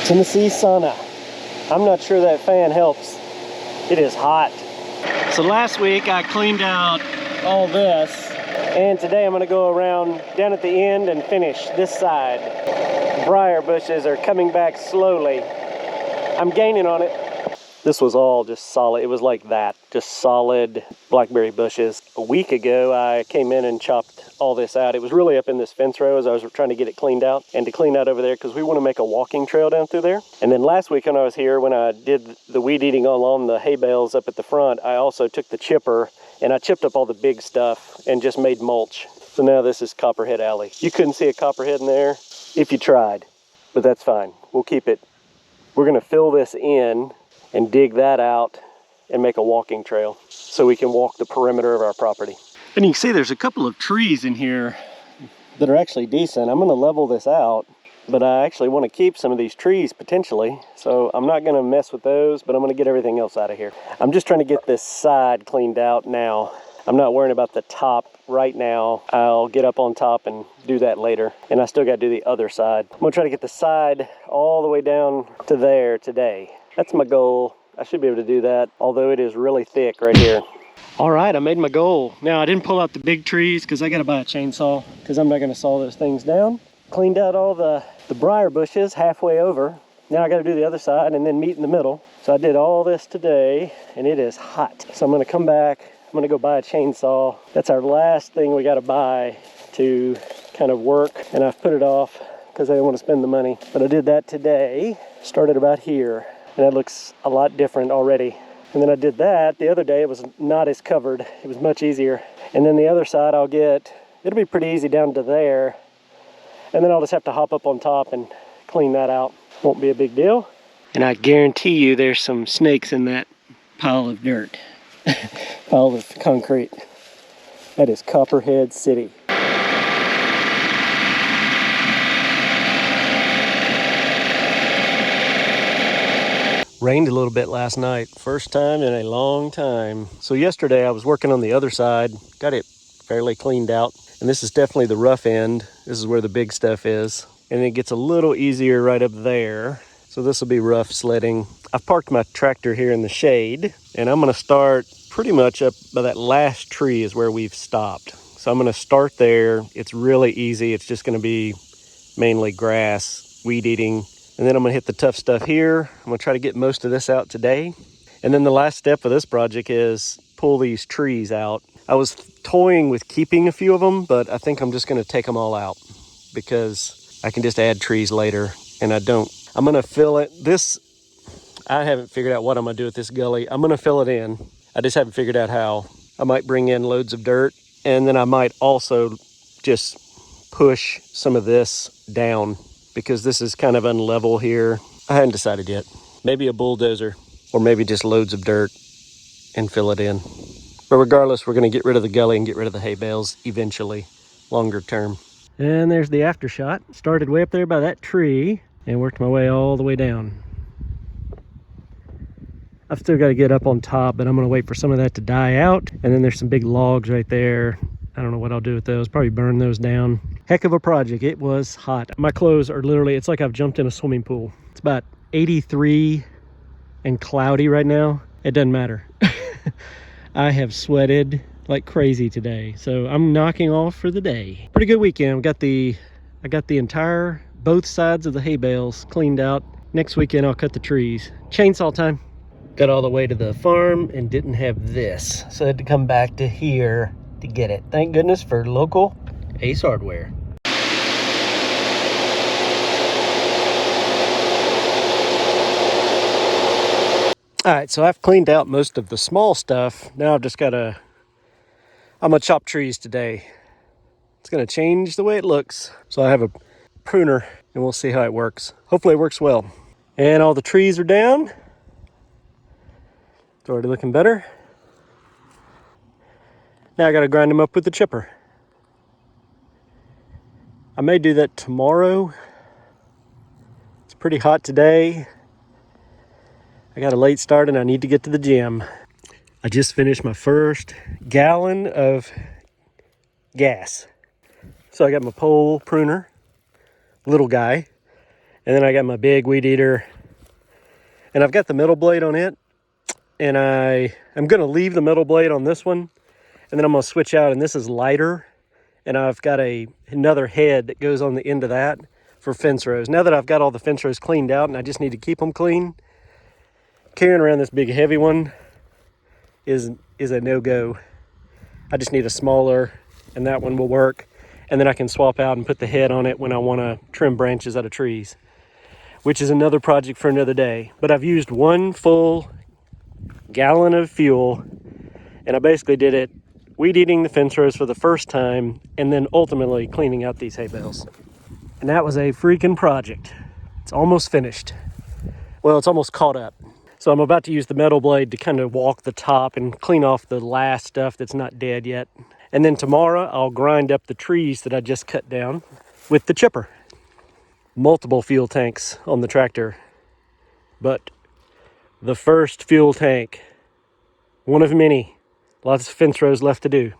Tennessee sauna. I'm not sure that fan helps. It is hot. So last week I cleaned out all this, and today I'm gonna go around down at the end and finish this side. Briar bushes are coming back slowly. I'm gaining on it. This was all just solid. It was like that, just solid blackberry bushes. A week ago, I came in and chopped all this out. It was really up in this fence row as I was trying to get it cleaned out, and to clean out over there because we want to make a walking trail down through there. And then last week when I was here, when I did the weed eating along the hay bales up at the front, I also took the chipper and I chipped up all the big stuff and just made mulch. So now this is Copperhead Alley. You couldn't see a copperhead in there if you tried, but that's fine. We'll keep it. We're gonna fill this in and dig that out and make a walking trail so we can walk the perimeter of our property. And you can see there's a couple of trees in here that are actually decent. I'm gonna level this out, but I actually want to keep some of these trees potentially. So I'm not gonna mess with those, but I'm gonna get everything else out of here. I'm just trying to get this side cleaned out now. I'm not worrying about the top right now. I'll get up on top and do that later. And I still gotta do the other side. I'm gonna try to get the side all the way down to there today. That's my goal. I should be able to do that, although it is really thick right here. All right, I made my goal. Now, I didn't pull out the big trees because I got to buy a chainsaw because I'm not going to saw those things down. Cleaned out all the briar bushes halfway over. Now I got to do the other side and then meet in the middle. So I did all this today, and it is hot. So I'm going to come back. I'm going to go buy a chainsaw. That's our last thing we got to buy to kind of work, and I've put it off because I don't want to spend the money. But I did that today. Started about here. And that looks a lot different already. And then I did that the other day. It was not as covered. It was much easier. And then the other side it'll be pretty easy down to there. And then I'll just have to hop up on top and clean that out. Won't be a big deal. And I guarantee you there's some snakes in that pile of dirt. Pile of concrete. That is Copperhead City. Rained a little bit last night, first time in a long time. So yesterday I was working on the other side, got it fairly cleaned out. And this is definitely the rough end. This is where the big stuff is. And it gets a little easier right up there. So this will be rough sledding. I've parked my tractor here in the shade, and I'm gonna start pretty much up by that last tree is where we've stopped. So I'm gonna start there. It's really easy. It's just gonna be mainly grass, weed eating. And then I'm gonna hit the tough stuff here. I'm gonna try to get most of this out today. And then the last step of this project is pull these trees out. I was toying with keeping a few of them, but I think I'm just gonna take them all out because I can just add trees later, and I'm gonna fill it. I haven't figured out what I'm gonna do with this gully. I'm gonna fill it in. I just haven't figured out how. I might bring in loads of dirt, and then I might also just push some of this down, because this is kind of unlevel here. I hadn't decided yet. Maybe a bulldozer, or maybe just loads of dirt and fill it in. But regardless, we're gonna get rid of the gully and get rid of the hay bales eventually, longer term. And there's the after shot. Started way up there by that tree and worked my way all the way down. I've still got to get up on top, but I'm gonna wait for some of that to die out. And then there's some big logs right there. I don't know what I'll do with those. Probably burn those down. Heck of a project. It was hot. My clothes are literally, it's like I've jumped in a swimming pool. It's about 83 and cloudy right now. It doesn't matter. I have sweated like crazy today. So I'm knocking off for the day. Pretty good weekend. I got the entire, both sides of the hay bales cleaned out. Next weekend I'll cut the trees. Chainsaw time. Got all the way to the farm and didn't have this. So I had to come back to here to get it. Thank goodness for local Ace Hardware. All right, so I've cleaned out most of the small stuff. Now I've just I'm gonna chop trees today. It's gonna change the way it looks. So I have a pruner and we'll see how it works. Hopefully it works well. And all the trees are down. It's already looking better. Now I gotta grind them up with the chipper. I may do that tomorrow. It's pretty hot today. I got a late start and I need to get to the gym. I just finished my first gallon of gas. So I got my pole pruner, little guy, And then I got my big weed eater. And I've got the middle blade on it. And I'm going to leave the middle blade on this one. And then I'm going to switch out, and this is lighter. And I've got another head that goes on the end of that for fence rows. Now that I've got all the fence rows cleaned out and I just need to keep them clean, carrying around this big heavy one is a no-go. I just need a smaller, and that one will work. And then I can swap out and put the head on it when I want to trim branches out of trees, which is another project for another day. But I've used 1 full gallon of fuel, and I basically did it weed eating the fence rows for the first time, and then ultimately cleaning out these hay bales. And that was a freaking project. It's almost finished. Well, it's almost caught up. So I'm about to use the metal blade to kind of walk the top and clean off the last stuff that's not dead yet. And then tomorrow I'll grind up the trees that I just cut down with the chipper. Multiple fuel tanks on the tractor, but the first fuel tank, one of many. Lots of fence rows left to do.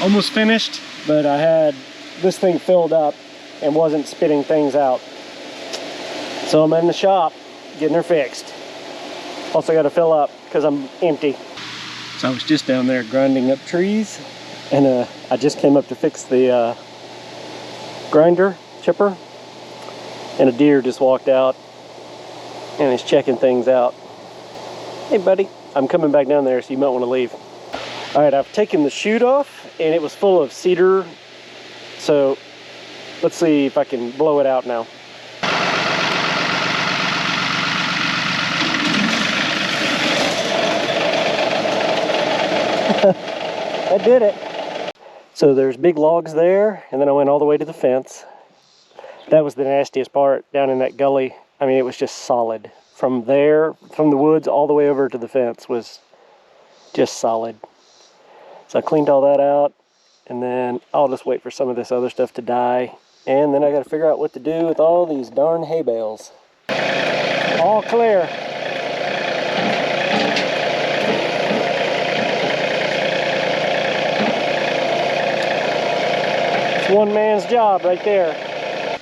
Almost finished, but I had this thing filled up and wasn't spitting things out. So I'm in the shop getting her fixed. Also got to fill up because I'm empty. So I was just down there grinding up trees, and I just came up to fix the grinder chipper, and a deer just walked out and is checking things out. Hey buddy, I'm coming back down there, so you might want to leave. All right, I've taken the chute off, and it was full of cedar, so let's see if I can blow it out now. That did it. So there's big logs there, and then I went all the way to the fence. That was the nastiest part, down in that gully. I mean, it was just solid. From there, from the woods all the way over to the fence was just solid. So I cleaned all that out, and then I'll just wait for some of this other stuff to die. And then I got to figure out what to do with all these darn hay bales. All clear. It's one man's job right there.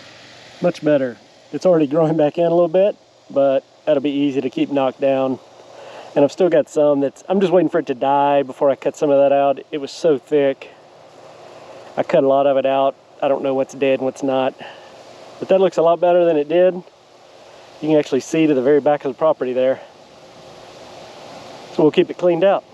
Much better. It's already growing back in a little bit, but that'll be easy to keep knocked down. And I've still got some I'm just waiting for it to die before I cut some of that out. It was so thick. I cut a lot of it out. I don't know what's dead and what's not. But that looks a lot better than it did. You can actually see to the very back of the property there. So we'll keep it cleaned out.